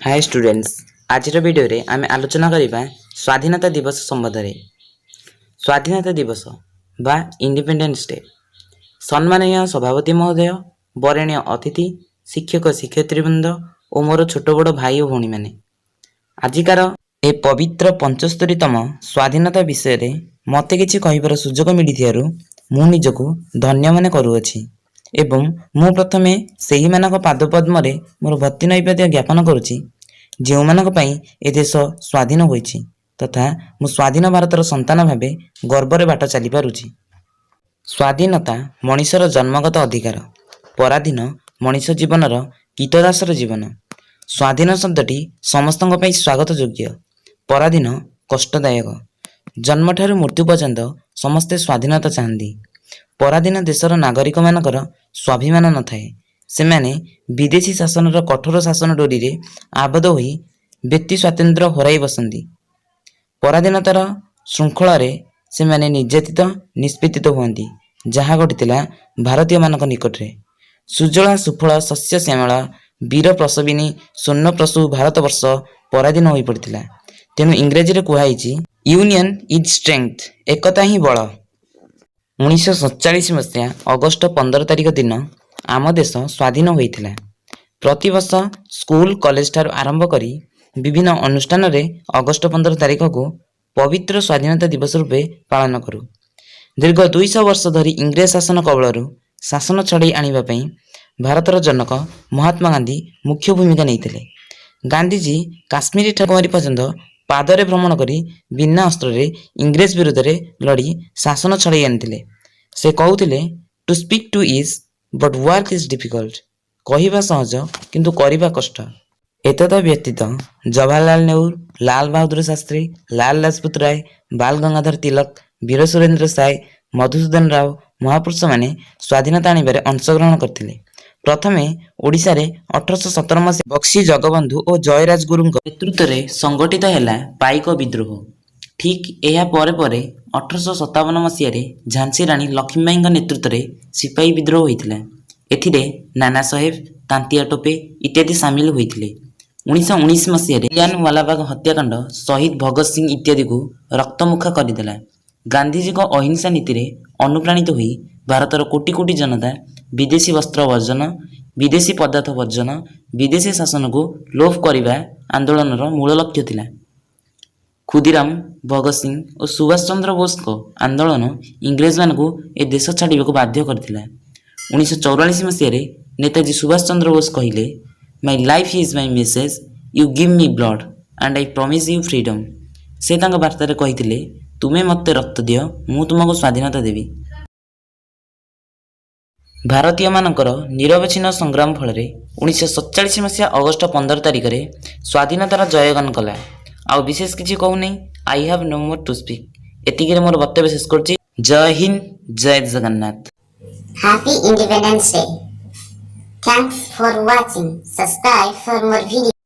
Hi students, आज video रे आम आलोचना करबा स्वाधीनता दिवस संबंध में। स्वाधीनता दिवस बा इंडिपेंडेंस डे। सम्माननीय सभापति महोदय, वरेण्य अतिथि, शिक्षक शिक्षयित्रीवृंद और मोर छोट बड़ भाई और भौणी मैंने आजिकार ए पवित्र 75तम स्वाधीनता विषय रे मते किछि कहिबार सुजोग मिलिथियारु मु निजको धन्य मन करूअछि एवं मु प्रथमे सेही मानक पादपद्म रे मोर भक्ति नैवेद्य ज्ञापन करुछि जो मानक पई ए देश स्वाधीन होइछि तथा मु स्वाधीन भारतर संतान भाबे गर्व रे बाट चली पारुछि। स्वाधीनता मनीषर जन्मगत अधिकार। पराधीन मनीष जीवनर कीटदासर जीवन। स्वाधीन शब्दटी समस्तଙ୍କ ପାଇଁ स्वागत योग्य। पराधीन कष्टदायक। जन्म ठारू मृत्यु पर्यंत समस्ते स्वाधीनता चाहती। पराधीन देशर नागरिक मानकर स्वाभिमान न थाए। सेमाने विदेशी शासनर कठोर शासन डोरी रे आबद्ध होई व्यक्ति स्वातंत्र्य हराई बसंती। पराधीनतार श्रृंखला रे सेमाने निर्यातित निष्पेदित हुअंती जहाँ घटिला भारतीय मानक निकट रे। सुजला सुफल शस्य श्यामला वीर प्रसविनी स्वर्ण प्रसू भारतवर्ष पराधीन होई पड़िथिला। तेणु इंग्रेजी रे कुहाइछि यूनियन इज स्ट्रेंथ, एकता ही बल। 1947 मसीहा अगस्ट 15 तारिख दिन आम देश स्वाधीन होइथिला। प्रतिवर्ष स्कूल कॉलेज ठार आरंभ करी विभिन्न अनुष्ठान रे अगस्ट 15 तारिख को पवित्र स्वाधीनता दिवस रूपे पालन करू। दीर्घ 200 वर्ष धरी इंग्रेज शासन कबलरू शासन छड़ाई आनिबा पई भारतर जनक महात्मा गांधी मुख्य भूमिका नहीं। गांधीजी काश्मीर कन्याकुमारी पर्यंत पादरे भ्रमण करी बिना अस्त्र रे इंग्रेज विरुद्ध रे लड़ी शासन छड़ाई आनिथिले। से कहूथिले to speak to is but work is difficult. कहिबा सहज किंतु करिबा कष्ट। एतद व्यतीत जवाहरलाल नेहरू, लाल बहादुर शास्त्री, लाल लाजपत राय, बाल गंगाधर तिलक, वीर सुरेंद्र साय, मधुसूदन राव महापुरुष माने स्वाधीनता आनिबारे अंशग्रहण करथिले। प्रथमे ओडिशा रे 1817 मसीहा बक्सी जगबंधु और जयराजगुरु नेतृत्व रे संगठित हैला पाइक विद्रोह। ठीक एहा परे परे 1857 मसीहा रे झांसी रानी लक्ष्मीबाई नेतृत्व रे सिपाही विद्रोह होइथिला। एथिरे नाना साहेब, तांतिया टोपे इत्यादि सामिल होइथिले। 1919 मसीहा रे जलियानवालाबाग हत्याकांड शहीद भगत सिंह इत्यादि को रक्तमुखा करदेला। गांधीजी को अहिंसा नीति रे अनुप्राणित होई भारतर कोटी कोटी जनता विदेशी वस्त्र वर्जन, विदेशी पदार्थ वर्जन, विदेशी शासन को लोप करने आंदोलन मूल लक्ष्य थिला। खुदीराम, भगत सिंह और सुभाष चंद्र बोस को आंदोलन इंग्रेज मान को ए देश छाड़ा को बाध्य करथिला। 1944 मसीह नेताजी सुभाष चंद्र बोस कहले, my life is my message, you give me blood and I promise you freedom. से तांका वार्तारे कहिथिले, तुमे मते रक्त दियो, मु तुमको स्वाधीनता देवी। भारतीय मानकर निरवच्छिन्न संग्राम फल 1947 मसीहा अगस्ट 15 तारिख रे स्वाधीनतार जयगान कला। आउ विशेष किसी कहू नहीं। I have no more to speak. एतिके मोर वक्तव्य शेष करछि। जय हिंद, जय Jagannath. Happy Independence Day. Thanks for watching. Subscribe for more videos.